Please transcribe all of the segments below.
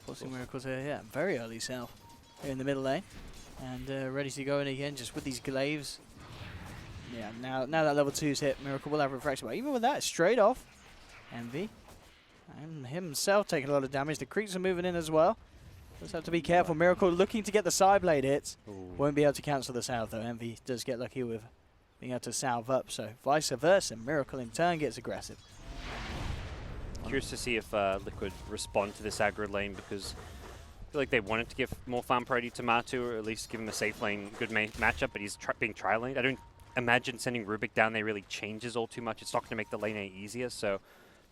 Forcing Miracle's very early self here in the middle lane. And ready to go in again just with these glaives. Yeah, now that level 2's hit, Miracle will have refraction. But even with that, straight off, Envy. And himself taking a lot of damage. The creeps are moving in as well. Just have to be careful. Miracle looking to get the side blade hits. Ooh. Won't be able to cancel the salve though. Envy does get lucky with being able to salve up. So vice versa, Miracle in turn gets aggressive. Curious to see if Liquid respond to this aggro lane, because I feel like they wanted to give more farm priority to Matu, or at least give him a safe lane, good matchup, but he's being tri-laned. I don't imagine sending Rubik down there really changes all too much. It's not going to make the lane A easier, so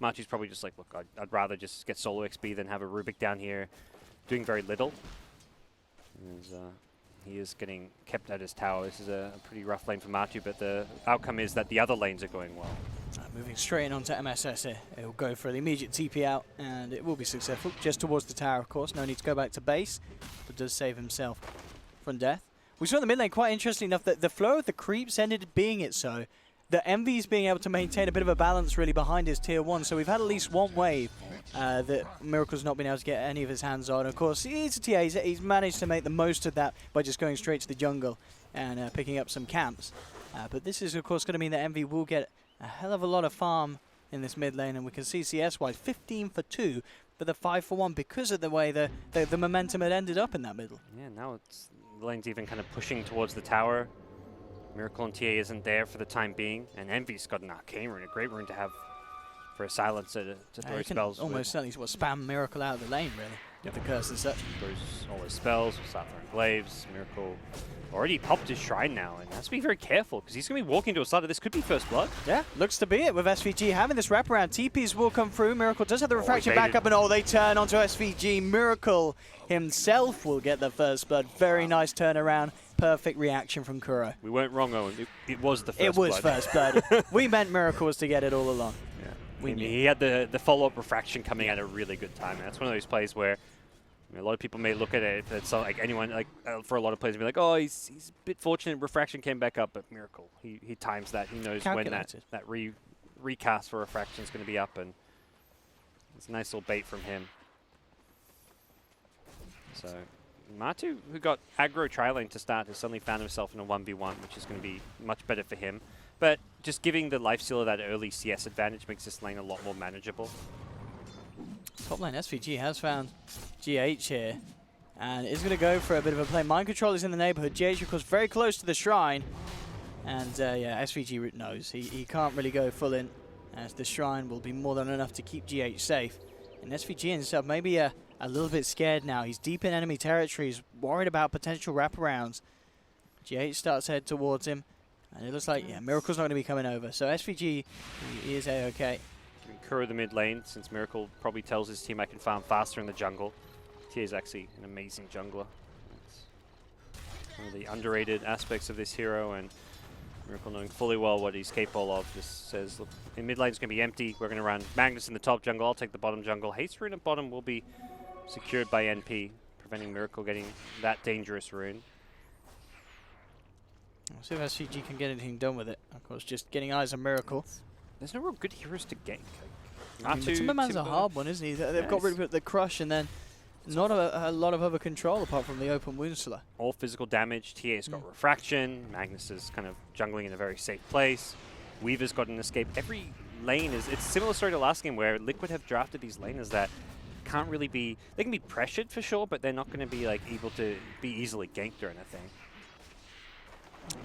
Matu's probably just like, look, I'd rather just get solo XP than have a Rubik down here doing very little. And, he is getting kept at his tower. This is a pretty rough lane for Matu, but the outcome is that the other lanes are going well. Moving straight in onto MSS here. It will go for the immediate TP out, and it will be successful. Just towards the tower, of course. No need to go back to base, but does save himself from death. We saw in the mid lane, quite interesting enough, that the flow of the creeps ended being it so. The Envy's being able to maintain a bit of a balance really behind his tier 1, so we've had at least one wave that Miracle's not been able to get any of his hands on. Of course, he's a TA, he's managed to make the most of that by just going straight to the jungle and picking up some camps. But this is, of course, going to mean that Envy will get a hell of a lot of farm in this mid lane, and we can see CS-wise 15 for 2, but the 5 for 1 because of the way the momentum had ended up in that middle. Yeah, now the lane's even kind of pushing towards the tower. Miracle and TA isn't there for the time being, and Envy's got an arcane rune, a great rune to have for a silencer to throw spells. Almost certainly spam Miracle out of the lane, really. Yep. The curse and such. Throws all his spells, will start throwing glaives. Miracle already popped his shrine now, and has to be very careful because he's going to be walking to a side of this. Could be first blood. Yeah, looks to be it with SVG having this wraparound. TPs will come through. Miracle does have the refraction back up, and they turn onto SVG. Miracle himself will get the first blood. Very nice turnaround. Perfect reaction from Kuro. We weren't wrong, Owen. It was the first blood. It was first blood. We meant Miracle was to get it all along. Yeah. He had the follow-up refraction coming at a really good time. And that's one of those plays where a lot of people may look at it. It's not like anyone, for a lot of players, be like, oh, he's a bit fortunate. Refraction came back up, but Miracle. He times that. He knows when that recast for refraction is going to be up, and it's a nice little bait from him. So Matu, who got aggro tri-lane to start, has suddenly found himself in a 1v1, which is going to be much better for him. But just giving the lifestealer that early CS advantage makes this lane a lot more manageable. Top lane SVG has found GH here, and is going to go for a bit of a play. Mind Control is in the neighborhood. GH, of course, very close to the shrine. And yeah, SVG knows he can't really go full in, as the shrine will be more than enough to keep GH safe. And SVG himself maybe a little bit scared now. He's deep in enemy territory. He's worried about potential wraparounds. GH starts to head towards him, and it looks like, yeah, Miracle's not going to be coming over. So SVG he is A-okay. Kuro the mid lane, since Miracle probably tells his team I can farm faster in the jungle. TA is actually an amazing jungler. That's one of the underrated aspects of this hero, and Miracle knowing fully well what he's capable of just says, look, in mid lane it's going to be empty. We're going to run Magnus in the top jungle. I'll take the bottom jungle. Haste rune at bottom will be secured by NP, preventing Miracle getting that dangerous rune. We'll see if SVG can get anything done with it. Of course, just getting eyes on Miracle. There's no real good heroes to gank. Timberman's a hard one, isn't he? They've got rid of the crush, and then not a lot of other control apart from the open wound slayer. All physical damage. TA's got refraction. Magnus is kind of jungling in a very safe place. Weaver's got an escape. Every lane is, it's a similar story to last game where Liquid have drafted these laners that can't really be, they can be pressured for sure, but they're not going to be like able to be easily ganked or anything.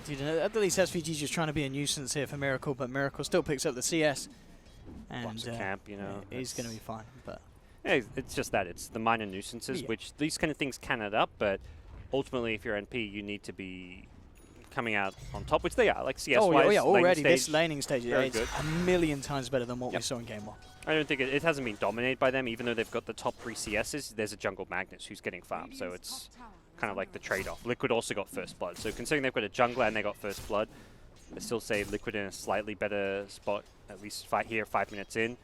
Indeed, at least SVG's just trying to be a nuisance here for Miracle, but Miracle still picks up the CS. And camp, you know, he's going to be fine. But yeah, it's just that. It's the minor nuisances, which these kind of things can add up, but ultimately if you're NP, you need to be coming out on top, which they are, like CS-wise. Oh yeah, already this laning stage is a million times better than what we saw in Game 1. I don't think it hasn't been dominated by them, even though they've got the top 3 CSs. There's a jungle Magnus who's getting farmed, so it's kind of like the trade-off. Liquid also got first blood, so considering they've got a jungler and they got first blood, I still say Liquid in a slightly better spot, at least here 5 minutes in.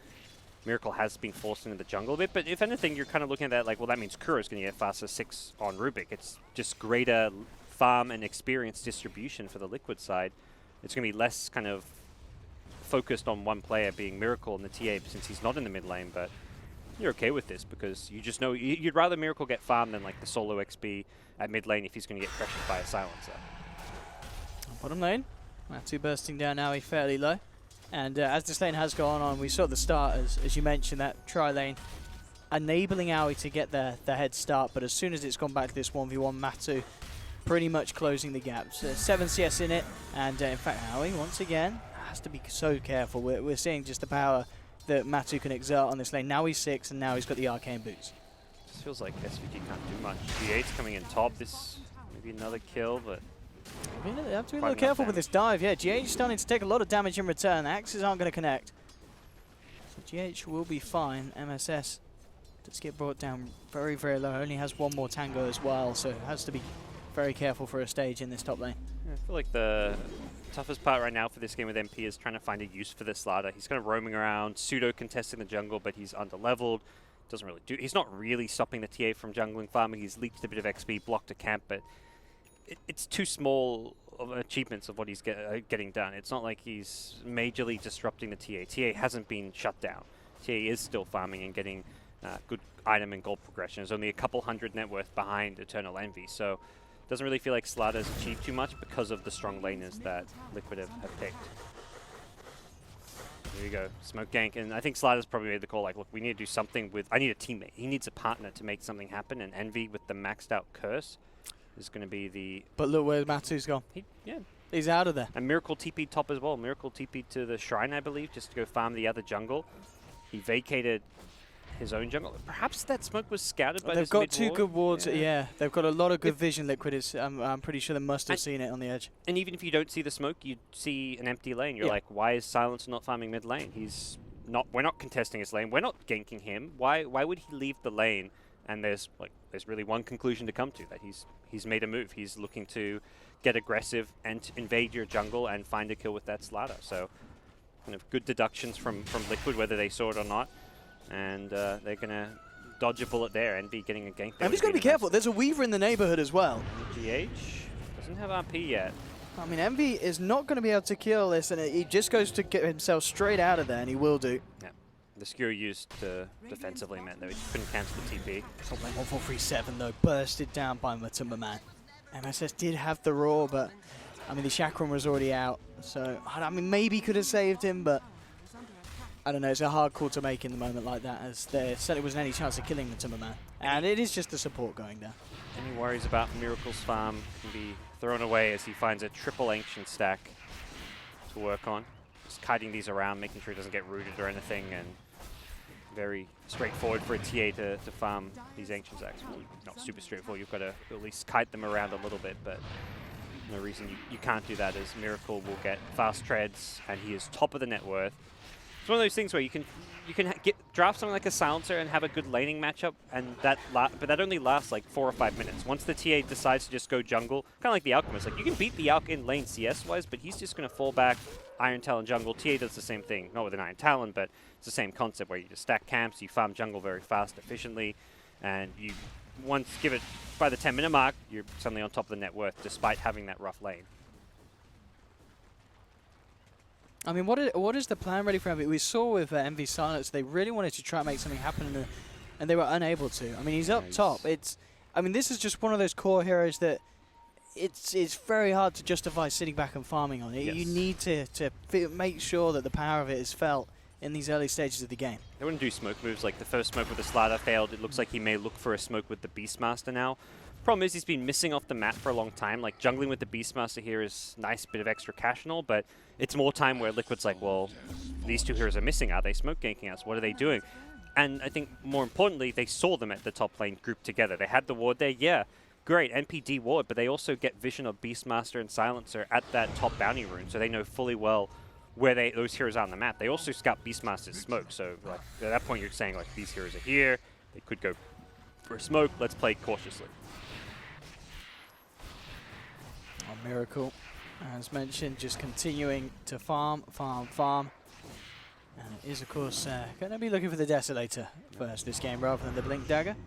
Miracle has been forced into the jungle a bit, but if anything, you're kind of looking at that like, well, that means Kuro's going to get faster 6 on Rubik. It's just greater farm and experience distribution for the Liquid side. It's going to be less kind of focused on one player being Miracle in the TA since he's not in the mid lane, but you're okay with this because you just know you'd rather Miracle get farmed than like the solo XP at mid lane if he's going to get pressured by a silencer. Bottom lane, Matu bursting down now, fairly low. And as this lane has gone on, we saw at the start, as you mentioned, that tri-lane enabling Aoi to get the head start, but as soon as it's gone back to this 1v1, Matu pretty much closing the gap. So 7 CS in it, and in fact, Aoi, once again, has to be so careful. We're seeing just the power that Matu can exert on this lane. Now he's 6, and now he's got the arcane boots. This feels like SVG can't do much. G8's coming in top. This maybe another kill, but I mean, they have to be a little careful with this dive. Yeah, GH starting to take a lot of damage in return. The axes aren't going to connect. So GH will be fine. MSS does get brought down very, very low. Only has one more tango as well, so has to be very careful for a stage in this top lane. Yeah, I feel like the toughest part right now for this game with MP is trying to find a use for this ladder. He's kind of roaming around, pseudo contesting the jungle, but he's under-leveled. Doesn't really do. He's not really stopping the TA from jungling farming. He's leaked a bit of XP, blocked a camp, but it's too small of achievements of what he's getting done. It's not like he's majorly disrupting the TA. TA hasn't been shut down. TA is still farming and getting good item and gold progression. There's only a couple hundred net worth behind Eternal Envy, so it doesn't really feel like Slaughter's achieved too much because of the strong laners that Liquid have picked. Here we go, smoke gank, and I think Slaughter's probably made the call like, look, we need to do something with, I need a teammate. He needs a partner to make something happen, and Envy with the maxed out curse is going to be the... But look where Matu's gone. Yeah. He's out of there. And Miracle TP top as well. Miracle TP to the shrine, I believe, just to go farm the other jungle. He vacated his own jungle. Perhaps that smoke was scouted by They've this got mid two ward. good wards. Yeah, they've got a lot of good vision. Liquid is. I'm pretty sure they must have seen it on the edge. And even if you don't see the smoke, you see an empty lane. You're like, why is Silencer not farming mid lane? He's not. We're not contesting his lane. We're not ganking him. Why would he leave the lane? And there's really one conclusion to come to, that he's made a move. He's looking to get aggressive and invade your jungle and find a kill with that Slaughter. So kind of good deductions from Liquid, whether they saw it or not. And they're going to dodge a bullet there and be getting a gank. Envy's got to be careful. There's a Weaver in the neighborhood as well. GH doesn't have RP yet. I mean, Envy is not going to be able to kill this, and he just goes to get himself straight out of there, and he will do. Yeah. The skewer used to defensively meant that he couldn't cancel the TP. Top lane 1437 though, bursted down by Matumba Man. MSS did have the roar, but I mean the chakram was already out, so I mean maybe could have saved him, but I don't know. It's a hard call to make in the moment like that, as there certainly wasn't any chance of killing Matumba Man, and it is just the support going down. Any worries about Miracle's farm can be thrown away as he finds a triple ancient stack to work on. Just kiting these around, making sure he doesn't get rooted or anything, and very straightforward for a TA to farm these ancient stacks. Well, not super straightforward. You've got to at least kite them around a little bit, but no reason you can't do that, as Miracle will get fast treads, and he is top of the net worth. It's one of those things where you can draft something like a Silencer and have a good laning matchup, and but that only lasts like 4 or 5 minutes. Once the TA decides to just go jungle, kind of like the Alchemist, like you can beat the Alch in lane CS-wise, but he's just going to fall back, Iron Talon jungle. TA does the same thing, not with an Iron Talon, but it's the same concept where you just stack camps, you farm jungle very fast, efficiently, and you once give it by the 10-minute mark, you're suddenly on top of the net worth, despite having that rough lane. I mean, what is the plan ready for Envy? We saw with Envy Silence, they really wanted to try and make something happen, and they were unable to. I mean, he's up top. I mean, this is just one of those core heroes that it's very hard to justify sitting back and farming on it. Yes. You need to make sure that the power of it is felt in these early stages of the game. They wouldn't do smoke moves like the first smoke with the Slaughter failed. It looks like he may look for a smoke with the Beastmaster now. Problem is he's been missing off the map for a long time. Like jungling with the Beastmaster here is nice bit of extra cash and all, but it's more time where Liquid's like, well, these two heroes are missing. Are they smoke ganking us? What are they doing? And I think more importantly, they saw them at the top lane grouped together. They had the ward there, yeah, great, NPD ward, but they also get vision of Beastmaster and Silencer at that top bounty rune, so they know fully well where those heroes are on the map. They also scout Beastmaster's smoke, so like, at that point you're saying like these heroes are here, they could go for a smoke, let's play cautiously. Miracle, as mentioned, just continuing to farm. And it is, of course, going to be looking for the Desolator first this game rather than the Blink Dagger.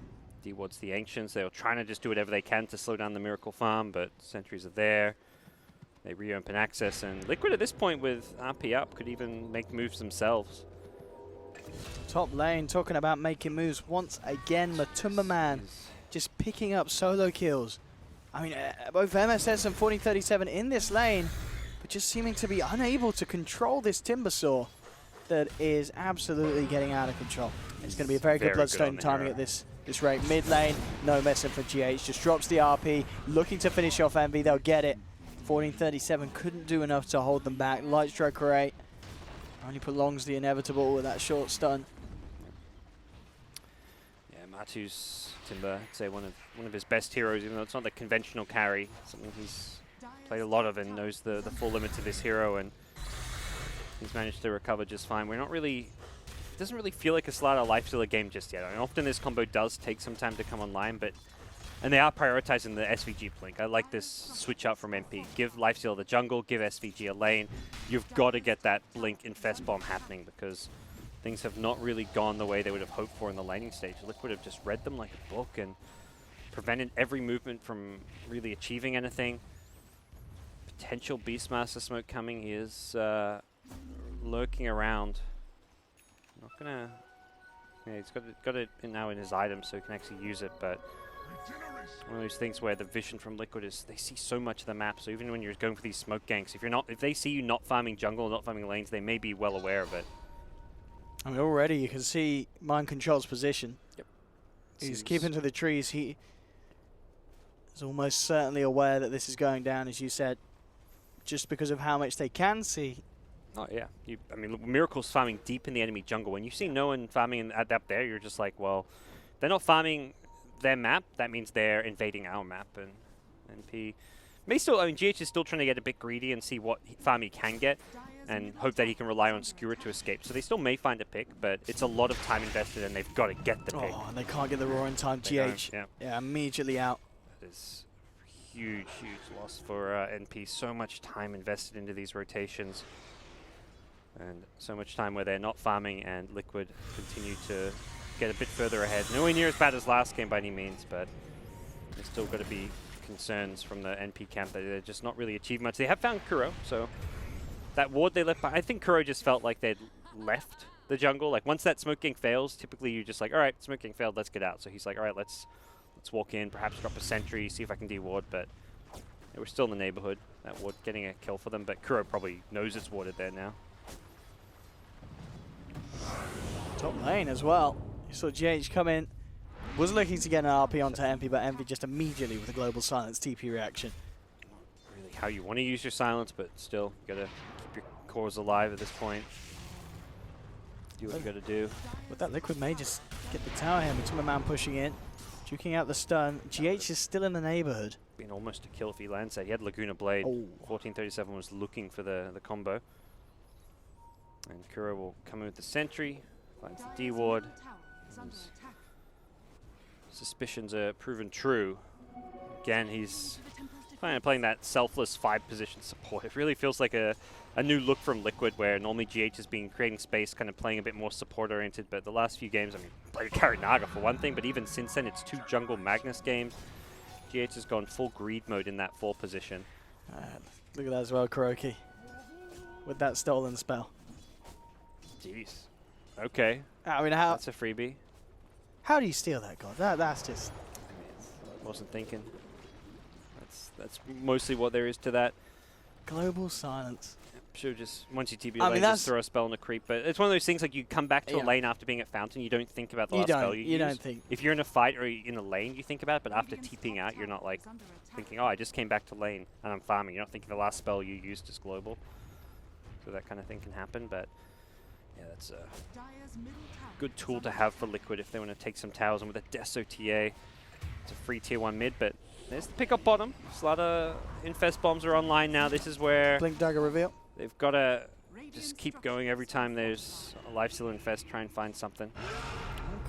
D-Ward's the Ancients. They were trying to just do whatever they can to slow down the Miracle farm, but sentries are there. They reopen access, and Liquid at this point with RP up could even make moves themselves. Top lane talking about making moves once again. Matumba Man just picking up solo kills. I mean, both MSS and 1437 in this lane, but just seeming to be unable to control this Timbersaw that is absolutely getting out of control. It's going to be a very good Bloodstone timing at this rate. Mid lane, no messing for GH. Just drops the RP, looking to finish off Envy. They'll get it. 1437 couldn't do enough to hold them back. Light Strike rate only prolongs the inevitable with that short stun. Yeah, Matu's Timber, I'd say one of his best heroes, even though it's not the conventional carry. Something he's played a lot of and knows the full limits of this hero, and he's managed to recover just fine. We're not really, it doesn't really feel like a Slider Lifestealer game just yet. I mean, often this combo does take some time to come online, and they are prioritizing the SVG blink. I like this switch up from MP. Give Lifestealer the jungle, give SVG a lane. You've got to get that blink Infest Bomb happening because things have not really gone the way they would have hoped for in the laning stage. Liquid have just read them like a book and prevented every movement from really achieving anything. Potential Beastmaster smoke coming. He is lurking around. Not gonna. Yeah, he's got it now in his item, so he can actually use it. But one of those things where the vision from Liquid is they see so much of the map. So even when you're going for these smoke ganks, if they see you not farming jungle, not farming lanes, they may be well aware of it. I mean, already you can see Mind Control's position. Yep. He's keeping to the trees. He is almost certainly aware that this is going down, as you said, just because of how much they can see. Oh, yeah. I mean, Miracle's farming deep in the enemy jungle. When you see no one farming at up there, you're just like, well, they're not farming their map. That means they're invading our map. And NP may still, I mean, GH is still trying to get a bit greedy and see what farm he can get and hope that he can rely on Skewer to escape. So they still may find a pick, but it's a lot of time invested and they've got to get the pick. Oh, and they can't get the Roar in time. GH, yeah, immediately out. That is huge, huge loss for NP. So much time invested into these rotations. And so much time where they're not farming and Liquid continue to get a bit further ahead. Nowhere near as bad as last game by any means, but there's still got to be concerns from the NP camp that they're just not really achieved much. They have found Kuro, so that ward they left behind, I think Kuro just felt like they'd left the jungle. Like once that smoke gank fails, typically you're just like, all right, smoke gank failed, let's get out. So he's like, all right, let's walk in, perhaps drop a sentry, see if I can de-ward, but they were still in the neighborhood. That ward getting a kill for them, but Kuro probably knows it's warded there now. Top lane as well. You saw GH come in, was looking to get an RP onto Envy, but Envy just immediately with a global silence TP reaction. Not really how you want to use your silence, but still, you gotta keep your cores alive at this point. Do what you gotta do. But that Liquid may just get the tower here. Matumba Man pushing in, juking out the stun. GH is still in the neighborhood. Been almost a kill if he lands that. He had Laguna Blade. Oh. 1437 was looking for the combo. And Kuro will come in with the sentry, finds the D-ward. Suspicions are proven true. Again, he's kind of playing that selfless 5-position support. It really feels like a new look from Liquid, where normally GH has been creating space, kind of playing a bit more support-oriented, but the last few games, I mean, played carry Naga for one thing, but even since then, it's 2 jungle Magnus games. GH has gone full greed mode in that 4 position. Look at that as well, Kuroki, with that stolen spell. Jeez. Okay. I mean, how? That's a freebie. How do you steal that, God? That's just. I mean, wasn't thinking. That's mostly what there is to that. Global silence. Sure, just once you TP lane, just throw a spell on a creep. But it's one of those things like you come back to a lane after being at Fountain, you don't think about the last spell you use. You don't think. If you're in a fight or in a lane, you think about it. But after TPing out, you're not like thinking, oh, I just came back to lane and I'm farming. You're not thinking the last spell you used is global. So that kind of thing can happen. But yeah, that's a good tool to have for Liquid if they want to take some towers. And with a Deso TA, it's a free tier 1 mid, but there's the pick up bottom. Slider Infest Bombs are online now. This is where Blink Dagger reveal. They've got to just keep going every time there's a Lifestealer Infest, try and find something.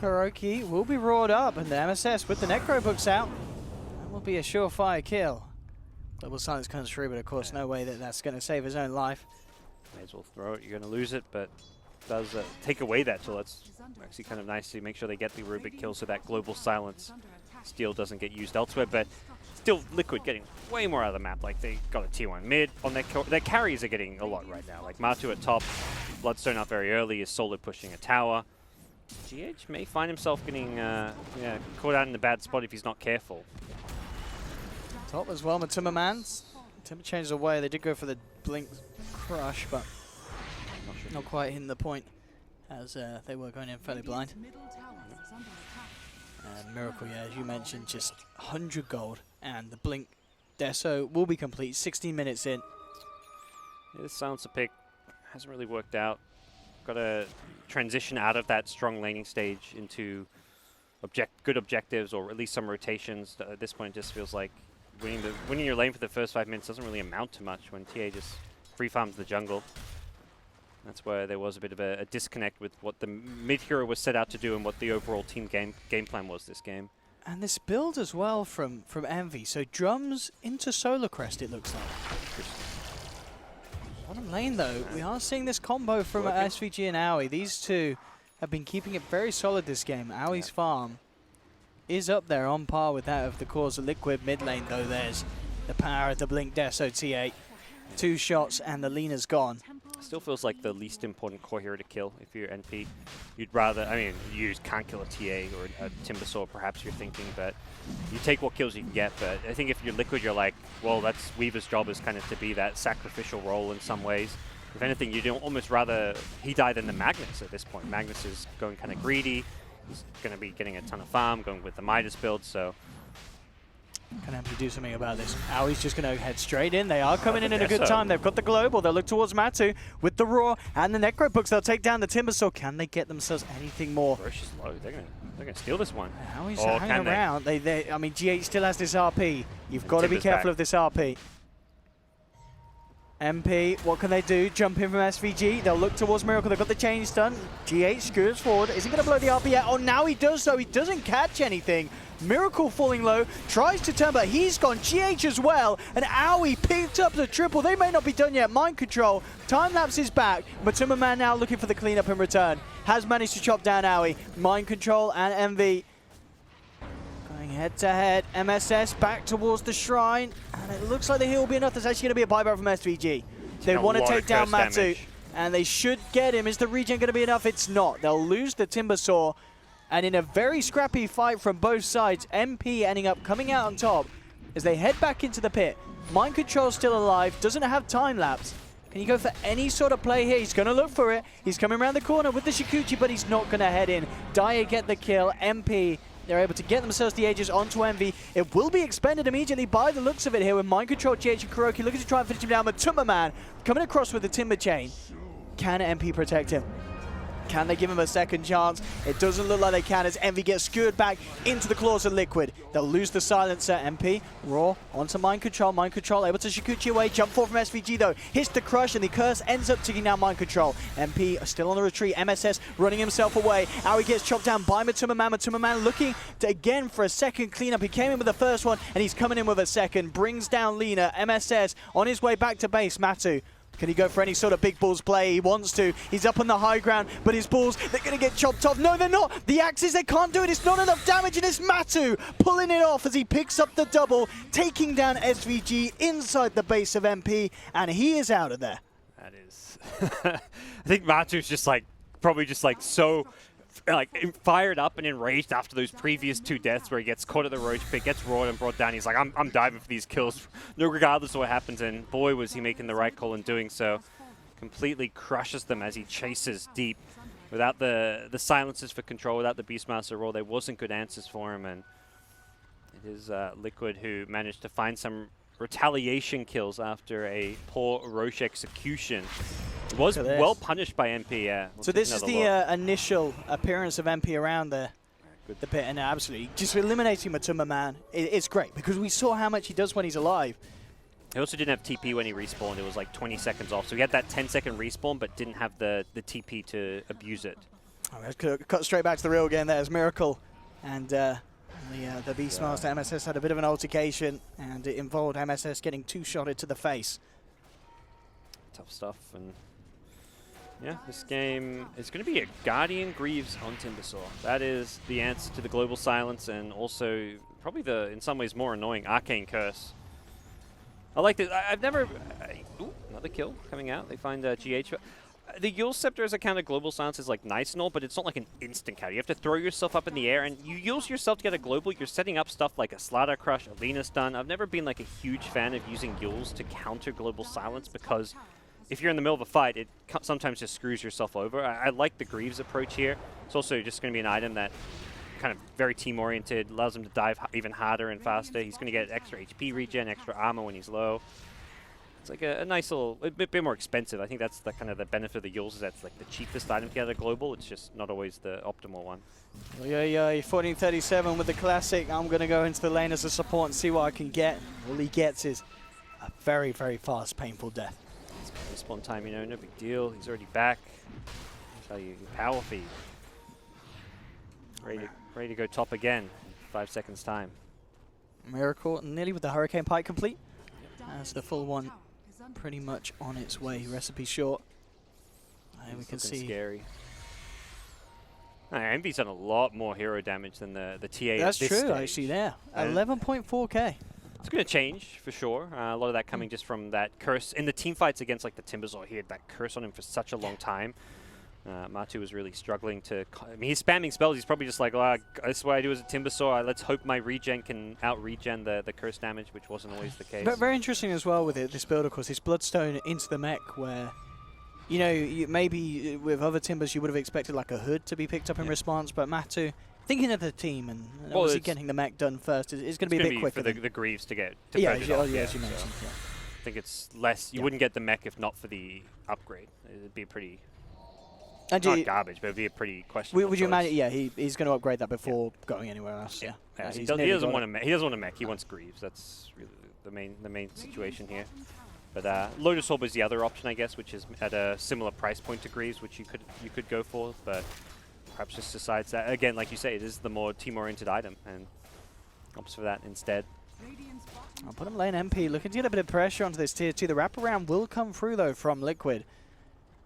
Kuroki will be roared up, and the MSS with the Necro books out. That will be a surefire kill. Global silence comes through, but of course no way that that's going to save his own life. May as well throw it. You're going to lose it, but does take away that tool. That's actually kind of nice to make sure they get the Rubik kill so that global silence steal doesn't get used elsewhere. But still, Liquid getting way more out of the map. Like, they got a tier 1 mid on their carries are getting a lot right now. Like, Matu at top, Bloodstone up very early, is Solid pushing a tower. GH may find himself getting caught out in a bad spot if he's not careful. Top as well, Matuma Man. Timber changes away. They did go for the blink crush, but not quite hitting the point as they were going in fairly blind. And Miracle, yeah, as you mentioned, just 100 gold, and the blink deso will be complete 16 minutes in. Yeah, this silencer pick hasn't really worked out. Got to transition out of that strong laning stage into good objectives, or at least some rotations. At this point, it just feels like winning your lane for the first 5 minutes doesn't really amount to much when TA just free farms the jungle. That's where there was a bit of a disconnect with what the mid hero was set out to do and what the overall team game plan was this game. And this build as well from Envy. So drums into Solar Crest, it looks like. Bottom lane though, we are seeing this combo from SVG and Aoi. These two have been keeping it very solid this game. Aoi's farm is up there on par with that of the cause of Liquid. Mid lane though, there's the power of the Blink Deso T8. 2 shots and the Lena's gone. Still feels like the least important core hero to kill if you're NP. You'd rather, I mean, you can't kill a TA or a Timbersaw, perhaps you're thinking, but you take what kills you can get. But I think if you're Liquid, you're like, well, that's Weaver's job is kind of to be that sacrificial role in some ways. If anything, you'd almost rather he die than the Magnus at this point. Magnus is going kind of greedy. He's going to be getting a ton of farm, going with the Midas build, so... Can Empty do something about this? Aoi's just going to head straight in. They are coming in a good time. They've got the Global. They'll look towards Matu with the Roar and the Necro Books. They'll take down the Timbersaw. Can they get themselves anything more? Roche is low. They're gonna steal this one. Aoi's hanging around. I mean, GH still has this RP. You've got to be careful of this RP. MP, what can they do? Jump in from SVG. They'll look towards Miracle. They've got the chain stun. GH screws forward. Is he going to blow the RP yet? Oh, now he does so. He doesn't catch anything. Miracle falling low, tries to turn, but he's gone. GH as well, and Aoi picked up the triple. They may not be done yet. Mind control. Time lapse is back. Matuma Man now looking for the cleanup in return. Has managed to chop down Aoi. Mind control and MV going head to head. MSS back towards the shrine, and it looks like the heal will be enough. There's actually going to be a buyback from SVG. They want to take down Matu, and they should get him. Is the regen going to be enough? It's not. They'll lose the Timbersaw. And in a very scrappy fight from both sides, MP ending up coming out on top as they head back into the pit. Mind Control still alive, doesn't have time lapse. Can he go for any sort of play here? He's going to look for it. He's coming around the corner with the Shikuchi, but he's not going to head in. Dyer get the kill. MP, they're able to get themselves the Aegis onto Envy. It will be expended immediately by the looks of it here with Mind Control, GH and Kuroki looking to try and finish him down. Matuma Man coming across with the Timber Chain. Can MP protect him? Can they give him a second chance? It doesn't look like they can as Envy gets skewered back into the claws of Liquid. They'll lose the silencer. MP, Raw, onto Mind Control. Mind Control able to Shikuchi away. Jump forward from SVG though. Hits the crush and the curse ends up taking down Mind Control. MP still on the retreat. MSS running himself away. Aoi gets chopped down by Matuma Man. Matuma Man looking to again for a second cleanup. He came in with the first one and he's coming in with a second. Brings down Lena. MSS on his way back to base. Matu. Can he go for any sort of big balls play? He wants to. He's up on the high ground, but his balls, they're going to get chopped off. No, they're not. The axes, they can't do it. It's not enough damage, and it's Matu pulling it off as he picks up the double, taking down SVG inside the base of MP, and he is out of there. That is... I think Matu's just like, probably just like so... like fired up and enraged after those previous 2 deaths where he gets caught at the roach pit, gets roared and brought down. He's like, I'm diving for these kills, no regardless of what happens. And boy, was he making the right call in doing so. Completely crushes them as he chases deep. Without the silencers for control, without the Beastmaster roll, there wasn't good answers for him. And it is Liquid who managed to find some retaliation kills after a poor Roche execution. It was well punished by MP, yeah. So this is the initial appearance of MP around the pit, and absolutely just eliminating Matuma Man. It's great because we saw how much he does when he's alive. He also didn't have TP when he respawned. It was like 20 seconds off. So he had that 10-second respawn, but didn't have the TP to abuse it. Oh, let's cut straight back to the real game there as Miracle and the Beastmaster MSS had a bit of an altercation, and it involved MSS getting 2-shotted to the face. Tough stuff. And yeah, this game is going to be a Guardian Greaves on Timbersaw. That is the answer to the Global Silence, and also probably the, in some ways, more annoying Arcane Curse. I like this. I've never... ooh, another kill coming out. They find GH. The Yule Scepter as a counter global silence is like nice and all, but it's not like an instant counter. You have to throw yourself up in the air, and you use yourself to get a global. You're setting up stuff like a Slaughter Crush, a Lena Stun. I've never been like a huge fan of using Yules to counter global silence because if you're in the middle of a fight, it sometimes just screws yourself over. I like the Greaves approach here. It's also just going to be an item that kind of very team-oriented, allows him to dive even harder and faster. He's going to get extra HP regen, extra armor when he's low. It's like a nice little, a bit more expensive. I think that's the kind of the benefit of the Yules is that's like the cheapest item to get a global. It's just not always the optimal one. Yeah, 1437 with the classic. I'm going to go into the lane as a support and see what I can get. All he gets is a very, very fast, painful death. Respawn time, you know, no big deal. He's already back. I'll tell you, power feed. Ready to go top again in 5 seconds time. Miracle nearly with the Hurricane Pike complete. As the full one pretty much on its way. Recipe short. And we can see. Scary. Envy's done a lot more hero damage than the TA. That's at this true, stage. actually. There, 11.4k. It's going to change for sure. A lot of that coming just from that curse in the team fights against like the Timbersaw. He had that curse on him for such a long time. Matu was really struggling to. I mean, he's spamming spells. He's probably just like, oh, that's what I do as a Timbersaw. Let's hope my regen can out-regen the curse damage, which wasn't always the case. But very interesting as well with this build, of course, this Bloodstone into the mech where, you know, maybe with other Timbers you would have expected like a hood to be picked up in response, but Matu, thinking of the team and obviously getting the mech done first, is going to be a bit quicker. For the Greaves to get as you mentioned. Yeah. I think it's less. You wouldn't get the mech if not for the upgrade. It'd be pretty. Not garbage, but it'd be a pretty questionable. Would you imagine? Yeah, he's going to upgrade that before going anywhere else. Yeah. He doesn't want a mech. He doesn't want a mech. He wants Greaves. That's really the main situation here. But Lotus Orb is the other option, I guess, which is at a similar price point to Greaves, which you could go for, but perhaps just decides that again, like you say, it is the more team-oriented item and opts for that instead. I'll put him lane MP, looking to get a bit of pressure onto this tier 2. The wraparound will come through though from Liquid.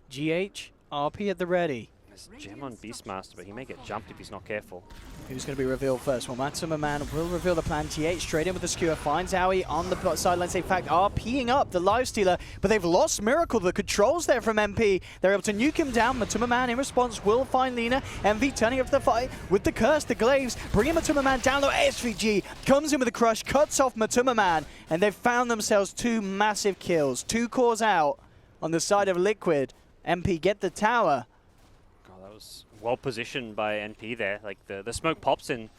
GH, RP at the ready. There's Gem on Beastmaster, but he may get jumped if he's not careful. Who's going to be revealed first? Well, Matsumaman will reveal the plan. TH straight in with the skewer. Finds Aoi on the sidelines. In fact, RPing up the Lifestealer, but they've lost Miracle. The controls there from MP. They're able to nuke him down. Matsumaman in response will find Lena. MV turning up the fight with the curse, the glaives, bringing Matsumaman down low. SVG comes in with a crush, cuts off Matsumaman, and they've found themselves 2 massive kills. 2 cores out on the side of Liquid. MP get the tower. Well positioned by NP there. Like the smoke pops and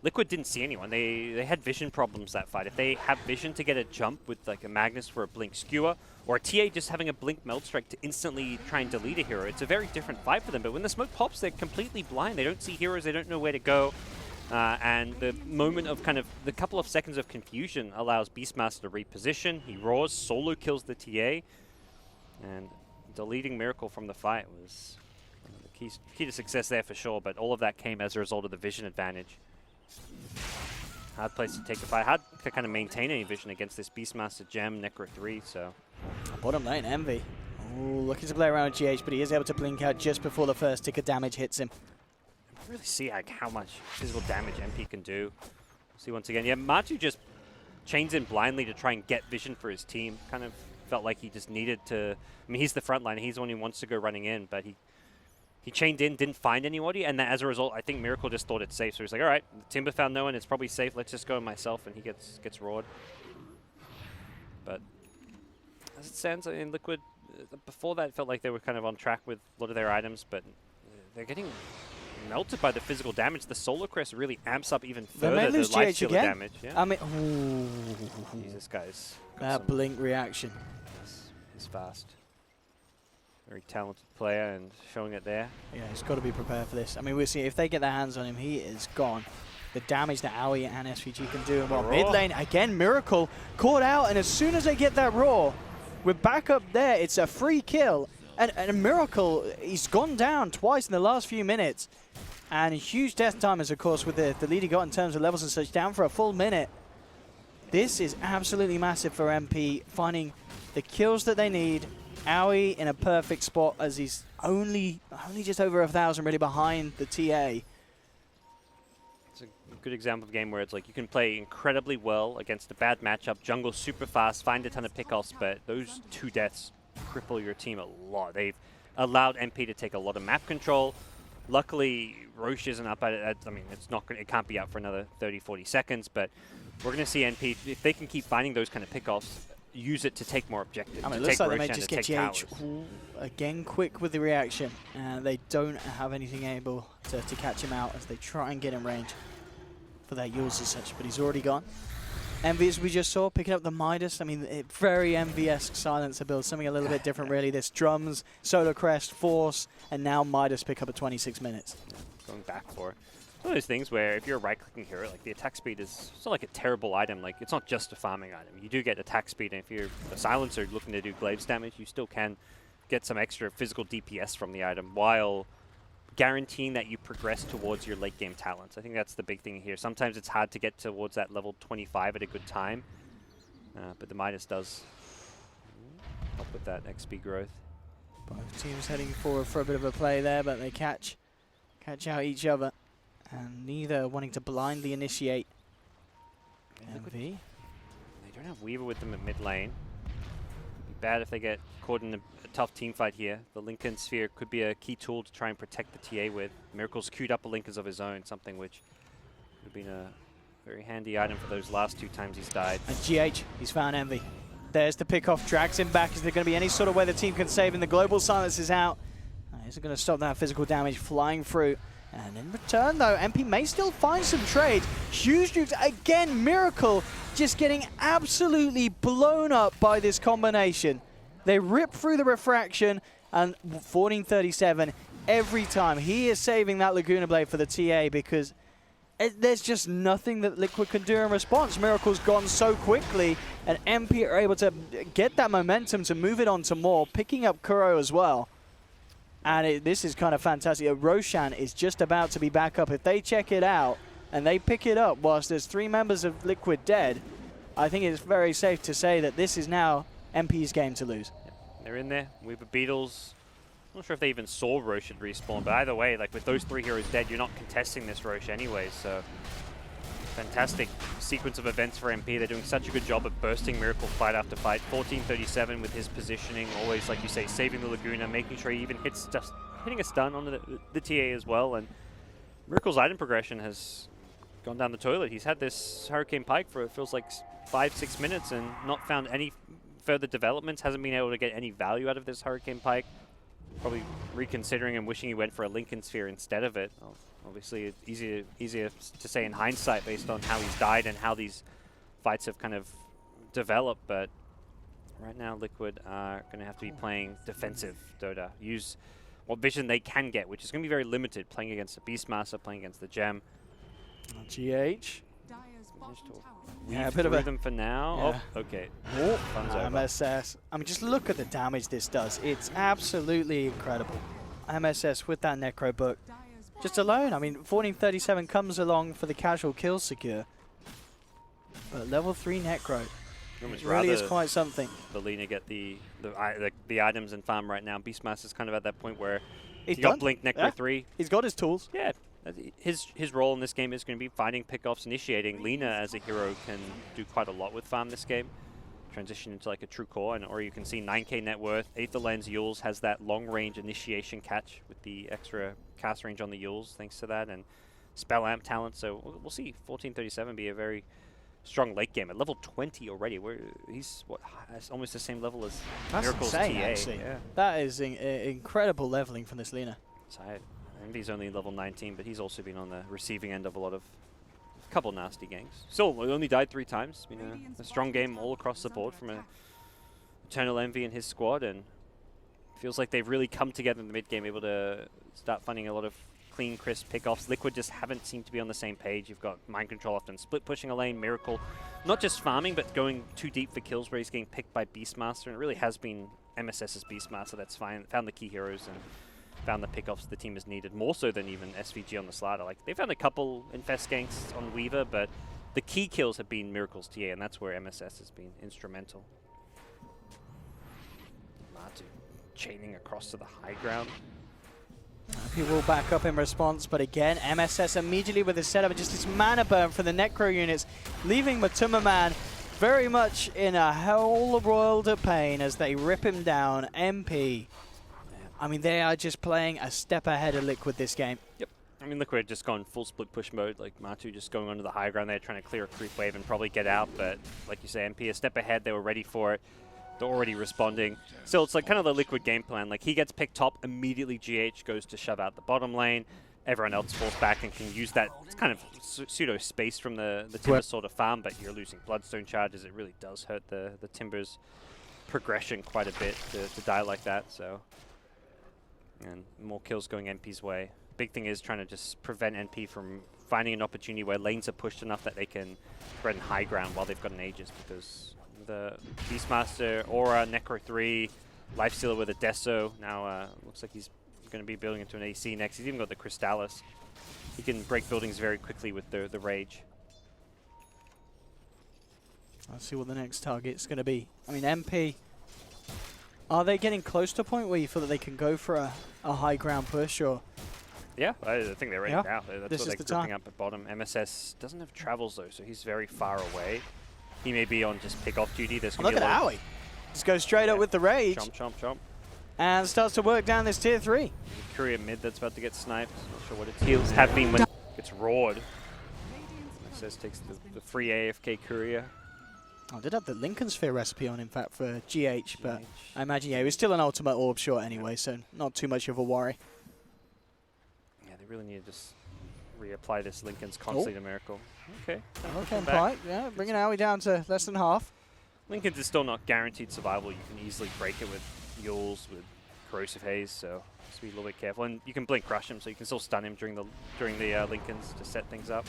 Liquid didn't see anyone. They had vision problems that fight. If they have vision to get a jump with like a Magnus for a blink skewer, or a TA just having a blink meld strike to instantly try and delete a hero, it's a very different fight for them. But when the smoke pops, they're completely blind. They don't see heroes. They don't know where to go. And the moment of kind of the couple of seconds of confusion allows Beastmaster to reposition. He roars, solo kills the TA, and deleting Miracle from the fight was key to success there for sure, but all of that came as a result of the vision advantage. Hard place to take the fight. Hard to kind of maintain any vision against this Beastmaster Gem, Necro 3, so. Bottom lane, Envy. Ooh, looking to play around with GH, but he is able to blink out just before the first tick of damage hits him. I really see like how much physical damage MP can do. See once again, yeah, Matu just chains in blindly to try and get vision for his team. Kind of felt like he just needed to, I mean, he's the front line, he's the one who wants to go running in, but he chained in, didn't find anybody, and as a result, I think Miracle just thought it's safe. So he's like, all right, Timber found no one, it's probably safe, let's just go myself, and he gets roared. But as it stands in Liquid, before that, it felt like they were kind of on track with a lot of their items, but they're getting melted by the physical damage. The Solar Crest really amps up even further the Lifestealer damage. Yeah. I mean, ooh. Jesus, guys. That blink reaction. Is fast. Very talented player and showing it there. Yeah, he's got to be prepared for this. I mean, we'll see. If they get their hands on him, he is gone. The damage that Aoi and SVG can do. Well, mid lane, again, Miracle caught out. And as soon as they get that Raw, we're back up there. It's a free kill. And a Miracle, he's gone down twice in the last few minutes. And huge death timers, of course, with the lead he got in terms of levels and such, down for a full minute. This is absolutely massive for MP, finding the kills that they need. Aoi in a perfect spot as he's only just over 1,000 really behind the TA. It's a good example of a game where it's like you can play incredibly well against a bad matchup, jungle super fast, find a ton of pickoffs, but those 2 deaths cripple your team a lot. They've allowed MP to take a lot of map control. Luckily, Roche isn't up at it. I mean, it can't be up for another 30, 40 seconds, but we're going to see NP, if they can keep finding those kind of pickoffs, use it to take more objectives. I mean, it looks like they may just get GH again quick with the reaction. They don't have anything able to catch him out as they try and get in range for their Yules as such, but he's already gone. Envy, as we just saw, picking up the Midas. I mean, very Envy-esque silencer build, something a little bit different really. This drums, Solar Crest, Force, and now Midas pick up at 26 minutes. Going back for it. It's one of those things where if you're a right-clicking hero, like the attack speed is, it's not like a terrible item. Like, it's not just a farming item. You do get attack speed, and if you're a silencer looking to do glaives damage, you still can get some extra physical DPS from the item while guaranteeing that you progress towards your late game talents. I think that's the big thing here. Sometimes it's hard to get towards that level 25 at a good time, but the Midas does help with that XP growth. Both teams heading forward for a bit of a play there, but they catch out each other, and neither wanting to blindly initiate. MV. They don't have Weaver with them at mid lane. It'd be bad if they get caught in a tough team fight here. The Lincoln Sphere could be a key tool to try and protect the TA with. Miracle's queued up a Linkers of his own, something which would have been a very handy item for those last 2 times he's died. And GH, he's found Envy. There's the pickoff, drags him back. Is there going to be any sort of way the team can save him? The global silence is out. Is it going to stop that physical damage flying through? And in return, though, MP may still find some trades. Huge nukes again. Miracle just getting absolutely blown up by this combination. They rip through the refraction, and 1437 every time. He is saving that Laguna Blade for the TA because there's just nothing that Liquid can do in response. Miracle's gone so quickly, and MP are able to get that momentum to move it on to more, picking up Kuro as well. And this is kind of fantastic. Roshan is just about to be back up. If they check it out and they pick it up whilst there's 3 members of Liquid dead, I think it's very safe to say that this is now MP's game to lose. Yeah, they're in there. Weaver Beetles. I'm not sure if they even saw Roche at respawn, but either way, like with those 3 heroes dead, you're not contesting this Roche anyway, so fantastic sequence of events for MP. They're doing such a good job of bursting Miracle fight after fight. 1437 with his positioning, always, like you say, saving the Laguna, making sure he even hitting a stun on the TA as well. And Miracle's item progression has gone down the toilet. He's had this Hurricane Pike for, it feels like 5-6 minutes and not found any further developments, hasn't been able to get any value out of this Hurricane Pike. Probably reconsidering and wishing he went for a Lincoln Sphere instead of it. Obviously, it's easier to say in hindsight based on how he's died and how these fights have kind of developed, but right now Liquid are going to have to be playing defensive Dota. Use what vision they can get, which is going to be very limited, playing against the Beastmaster, playing against the Gem. GH. Yeah, a bit of them for now. Yeah. Oh, okay. MSS. I mean, just look at the damage this does. It's absolutely incredible. MSS with that Necro book. Just alone, I mean, 1437 comes along for the casual kill secure. But level 3 Necro really is quite something. The Lina get the items and farm right now. Beastmaster's kind of at that point where he's got Blink Necro 3. He's got his tools. Yeah. His role in this game is going to be finding pickoffs, initiating. Lina as a hero can do quite a lot with farm this game. Transition into like a true core, or you can see 9k net worth. Aether Lens Yules has that long range initiation catch with the extra cast range on the Yules thanks to that, and Spell Amp talent. So we'll see 1437 be a very strong late game at level 20 already. He's almost the same level as Miracle's insane, TA. Actually. Yeah. That is incredible leveling from this Lina. So he's only level 19, but he's also been on the receiving end of a couple nasty ganks. Still, only died 3 times. You know, a strong game all across the board from Eternal Envy and his squad, and feels like they've really come together in the mid game, able to start finding a lot of clean, crisp pickoffs. Liquid just haven't seemed to be on the same page. You've got Mind Control often split pushing a lane, Miracle not just farming, but going too deep for kills where he's getting picked by Beastmaster, and it really has been MSS's Beastmaster that's found the key heroes and found the pickoffs the team has needed, more so than even SVG on the slider. Like, they found a couple infest ganks on Weaver, but the key kills have been Miracle's TA, and that's where MSS has been instrumental. Matu chaining across to the high ground. He will back up in response, but again, MSS immediately with the setup and just this mana burn for the Necro units, leaving Matuma Man very much in a whole world of pain as they rip him down. MP. I mean, they are just playing a step ahead of Liquid this game. Yep. I mean, Liquid just gone full split push mode, like Matu just going onto the high ground there, trying to clear a creep wave and probably get out, but like you say, MP a step ahead, they were ready for it. They're already responding. So it's like kind of the Liquid game plan. Like he gets picked top, immediately GH goes to shove out the bottom lane. Everyone else falls back and can use that kind of pseudo space from the Timber sort of farm, but you're losing Bloodstone charges. It really does hurt the Timber's progression quite a bit to die like that. So, and more kills going NP's way. Big thing is trying to just prevent NP from finding an opportunity where lanes are pushed enough that they can threaten high ground while they've got an Aegis, because the Beastmaster, Aura, Necro 3, Lifestealer with a Deso. Now looks like he's going to be building into an AC next. He's even got the Crystallis. He can break buildings very quickly with the Rage. Let's see what the next target's going to be. I mean, MP, are they getting close to a point where you feel that they can go for a high ground push, or? Yeah, I think they're ready now. That's this what they're gripping up at bottom. MSS doesn't have travels though, so he's very far away. He may be on just pick off duty. There's Look at Owie. Just goes straight up with the Rage. Chomp, chomp, chomp. And starts to work down this tier 3. Courier mid that's about to get sniped. Not sure what its heals have been when it gets roared. MSS takes the free AFK Courier. I did have the Lincoln Sphere recipe on, in fact, for GH, but I imagine, yeah, it was still an ultimate orb short anyway, so not too much of a worry. Yeah, they really need to just reapply this Lincoln's constantly to Miracle. Okay. Okay, Pike, yeah, bringing Owie down to less than half. Lincoln's is still not guaranteed survival. You can easily break it with Yules, with Corrosive Haze, so just be a little bit careful. And you can Blink Crush him, so you can still stun him during the Lincolns to set things up.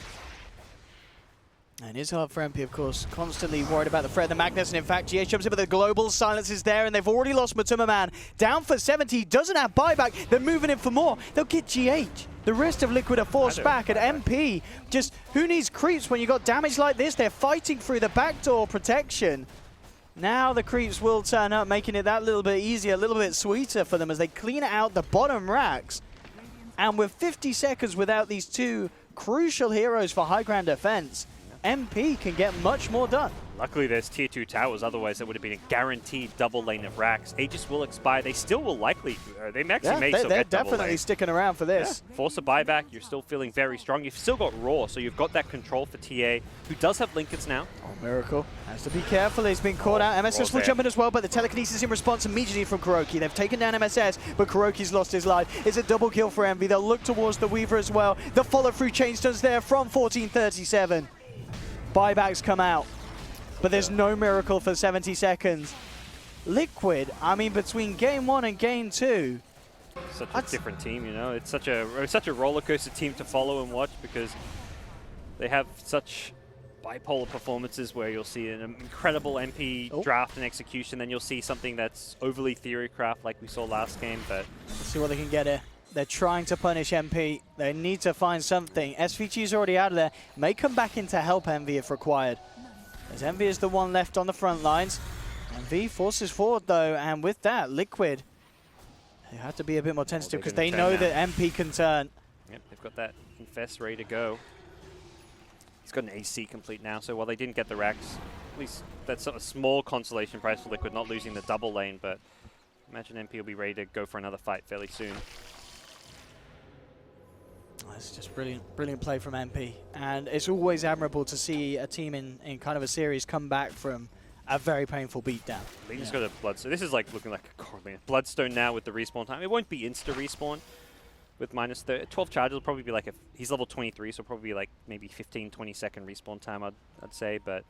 And it's hard for MP, of course, constantly worried about the threat of the Magnus, and in fact, GH jumps in with the global, silence is there, and they've already lost Matuma Man. Down for 70, doesn't have buyback, they're moving in for more, they'll get GH. The rest of Liquid are forced back, and MP, just, who needs creeps when you got damage like this? They're fighting through the backdoor protection. Now the creeps will turn up, making it that little bit easier, a little bit sweeter for them as they clean out the bottom racks. And with 50 seconds without these two crucial heroes for high ground defense, MP can get much more done. Luckily there's tier 2 towers, otherwise it would have been a guaranteed double lane of racks. Aegis will expire, they still will likely, they may still get double they're definitely lane. sticking around for this. Yeah. Force a buyback, you're still feeling very strong. You've still got Raw, so you've got that control for TA, who does have Lincolns now. Oh, Miracle has to be careful, he's been caught out. MSS will jump in as well, but the telekinesis in response immediately from Kuroki. They've taken down MSS, but Kuroki's lost his life. It's a double kill for Envy. They'll look towards the Weaver as well. The follow-through chainstone's there from 1437. Buybacks come out, but there's no Miracle for 70 seconds. Liquid, I mean, between game 1 and game 2. Such a different team, you know. It's such a roller coaster team to follow and watch, because they have such bipolar performances where you'll see an incredible MP draft and execution, then you'll see something that's overly theorycraft like we saw last game. But let's see what they can get here. They're trying to punish MP. They need to find something. SVG's already out of there. May come back in to help Envy if required, as Envy is the one left on the front lines. Envy forces forward though, and with that, Liquid, they have to be a bit more tentative because they know that MP can turn. Yep, they've got that Infest ready to go. He's got an AC complete now, so while they didn't get the racks, at least that's a small consolation prize for Liquid, not losing the double lane, but imagine MP will be ready to go for another fight fairly soon. It's just brilliant play from MP, and it's always admirable to see a team in kind of a series come back from a very painful beatdown. He's got a Bloodstone. This is like looking like a Corley. Bloodstone now with the respawn time. It won't be insta respawn with minus 12 charges. It'll probably be like, he's level 23, so probably like maybe 15-20 second respawn time, I'd say, but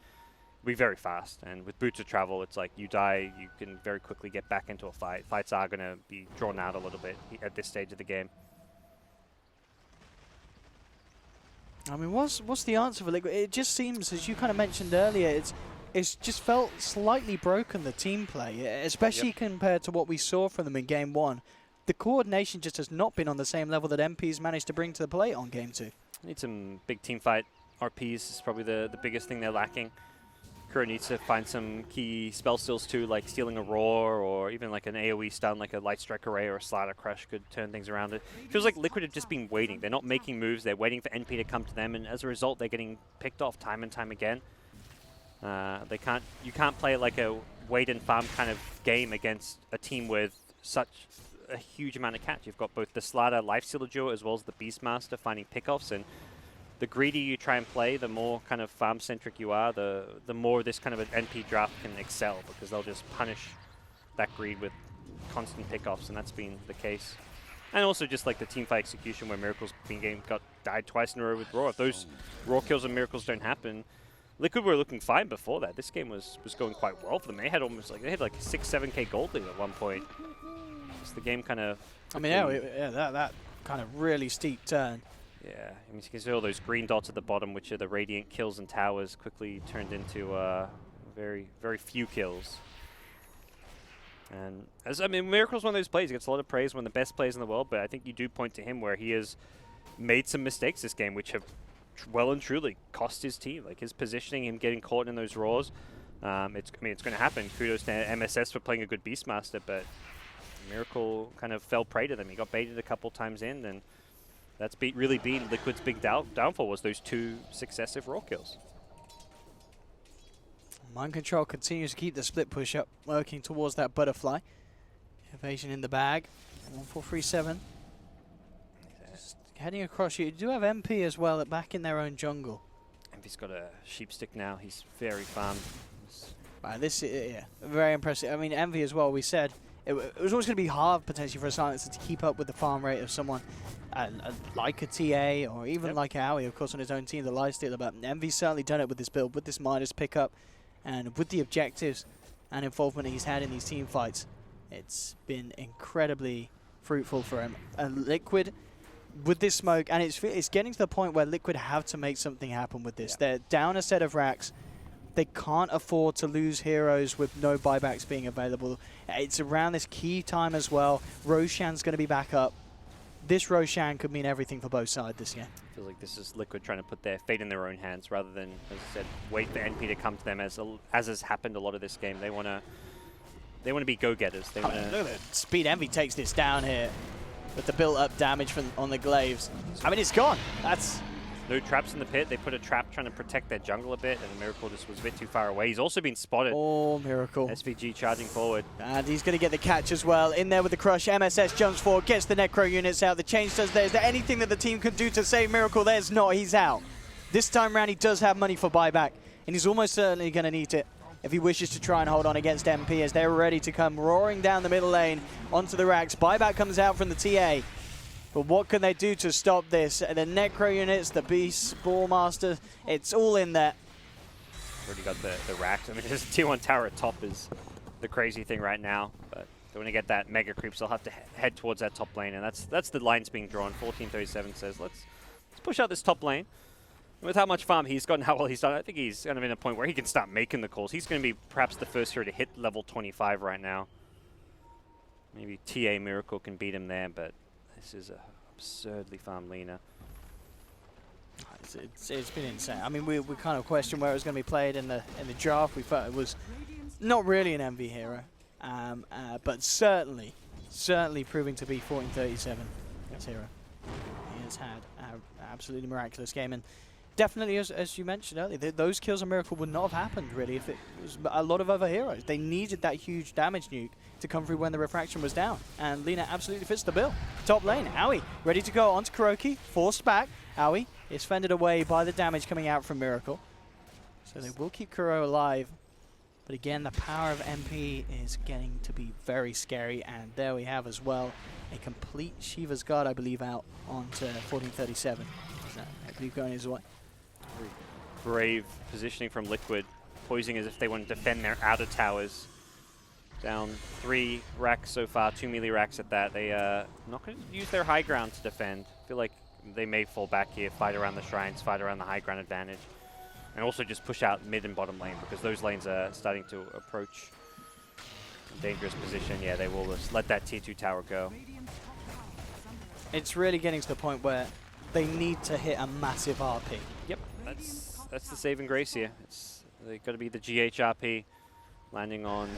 it'll be very fast. And with Boots of Travel, it's like you die, you can very quickly get back into a fight. Fights are going to be drawn out a little bit at this stage of the game. I mean, what's the answer for Liquid? It just seems, as you kind of mentioned earlier, it's just felt slightly broken, the team play, especially compared to what we saw from them in game 1. The coordination just has not been on the same level that MP's managed to bring to the plate on game 2. Need some big team fight. RPs is probably the biggest thing they're lacking. Kuro needs to find some key spell steals too, like stealing a Roar, or even like an AoE stun, like a Light Strike Array or a Slider Crush could turn things around. It feels like Liquid have just been waiting. They're not making moves. They're waiting for NP to come to them, and as a result, they're getting picked off time and time again. You can't play like a wait and farm kind of game against a team with such a huge amount of catch. You've got both the Slider Lifestealer duo as well as the Beastmaster finding pickoffs, and the greedier you try and play, the more kind of farm-centric you are, the more this kind of an NP draft can excel, because they'll just punish that greed with constant pickoffs, and that's been the case. And also just like the teamfight execution where Miracle's died twice in a row with Raw. If those Raw kills and Miracles don't happen, Liquid were looking fine before that. This game was going quite well for them. They had like 6-7k gold lead at one point. Just the game kind of... I mean, yeah, that kind of really steep turn. Yeah, I mean, you can see all those green dots at the bottom, which are the Radiant kills and towers, quickly turned into very, very few kills. And I mean, Miracle's one of those players. He gets a lot of praise, one of the best players in the world, but I think you do point to him where he has made some mistakes this game, which have well and truly cost his team. Like his positioning, him getting caught in those Raws. It's going to happen. Kudos to MSS for playing a good Beastmaster, but Miracle kind of fell prey to them. He got baited a couple times in, and that's really been Liquid's big downfall, was those 2 successive Raw kills. Mind Control continues to keep the split push up, working towards that butterfly. Evasion in the bag. 1437. Just heading across. You do have MP as well, back in their own jungle. MP's got a sheep stick now. He's very farmed. This yeah, very impressive. I mean, Envy as well. We said it was always going to be hard potentially for a Silencer to keep up with the farm rate of someone like a TA or even like Aoi, of course, on his own team, the Lifestealer. But Envy's certainly done it with this build, with this Midas pickup. And with the objectives and involvement he's had in these team fights, it's been incredibly fruitful for him. And Liquid, with this smoke, and it's getting to the point where Liquid have to make something happen with this. They're down a set of racks. They can't afford to lose heroes with no buybacks being available. It's around this key time as well. Roshan's going to be back up. This Roshan could mean everything for both sides this year. I feel like this is Liquid trying to put their fate in their own hands rather than, as I said, wait for NP to come to them, as has happened a lot of this game. They want to be go-getters. They want to... Look at the speed Envy takes this down here with the built-up damage on the glaives. I mean, it's gone. That's... No traps in the pit. They put a trap trying to protect their jungle a bit, and Miracle just was a bit too far away. He's also been spotted. Oh, Miracle. SVG charging forward. And he's going to get the catch as well. In there with the crush. MSS jumps forward, gets the Necro units out. The change does there. Is there anything that the team can do to save Miracle? There's not. He's out. This time round, he does have money for buyback, and he's almost certainly going to need it if he wishes to try and hold on against MP, as they're ready to come roaring down the middle lane onto the racks. Buyback comes out from the TA. But what can they do to stop this? The Necro units, the Beast, Ballmaster, it's all in there. Already got the racks. I mean, this tier 1 tower at top is the crazy thing right now. But they want to get that mega creep, so they'll have to head towards that top lane. And that's the lines being drawn. 1437 says, let's push out this top lane. And with how much farm he's gotten, how well he's done, I think he's kind of in a point where he can start making the calls. He's going to be perhaps the first hero to hit level 25 right now. Maybe TA Miracle can beat him there, but this is a absurdly farmed Lina. It's been insane. I mean, we kind of questioned where it was going to be played in the draft. We thought it was not really an MV hero, but certainly proving to be 1437 as hero. He has had an absolutely miraculous game, and definitely, as you mentioned earlier, those kills on Miracle would not have happened really if it was a lot of other heroes. They needed that huge damage nuke to come through when the refraction was down, and Lina absolutely fits the bill. Top lane, Aoi ready to go onto Kuroki, forced back. Aoi is fended away by the damage coming out from Miracle, so they will keep Kuro alive. But again, the power of MP is getting to be very scary, and there we have as well a complete Shiva's Guard, I believe, out onto 1437. I believe going his way. Brave positioning from Liquid, poising as if they want to defend their outer towers. Down 3 racks so far, 2 melee racks at that. They not going to use their high ground to defend. I feel like they may fall back here, fight around the shrines, fight around the high ground advantage. And also just push out mid and bottom lane, because those lanes are starting to approach a dangerous position. Yeah, they will just let that tier 2 tower go. It's really getting to the point where they need to hit a massive RP. Yep, that's the saving grace here. They've got to be the GHRP, landing on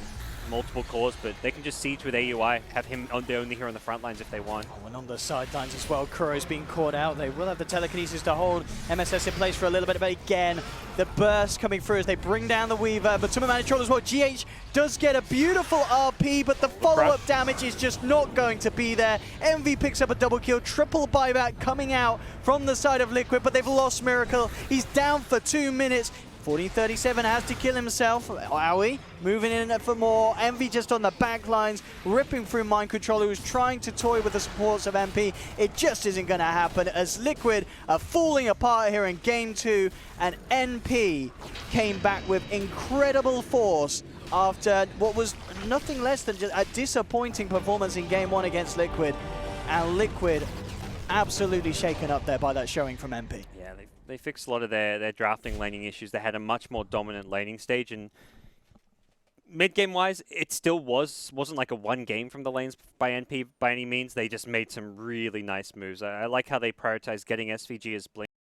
multiple cores, but they can just siege with AUI, have him only here on the front lines if they want. Oh, and on the sidelines as well, Kuro's being caught out. They will have the telekinesis to hold MSS in place for a little bit, but again, the burst coming through as they bring down the Weaver, but Tumor Manitrol as well. GH does get a beautiful RP, but the follow-up damage is just not going to be there. MV picks up a double kill, triple buyback coming out from the side of Liquid, but they've lost Miracle. He's down for 2 minutes. 1437 has to kill himself. Aoi moving in for more. Envy just on the back lines, ripping through Mind Controller, who's trying to toy with the supports of MP. It just isn't going to happen as Liquid are falling apart here in Game 2, and NP came back with incredible force after what was nothing less than just a disappointing performance in Game 1 against Liquid. And Liquid absolutely shaken up there by that showing from MP. Yeah, they fixed a lot of their drafting laning issues. They had a much more dominant laning stage, and mid-game wise, it still wasn't like a one game from the lanes by NP by any means. They just made some really nice moves. I like how they prioritized getting SVG as Blink.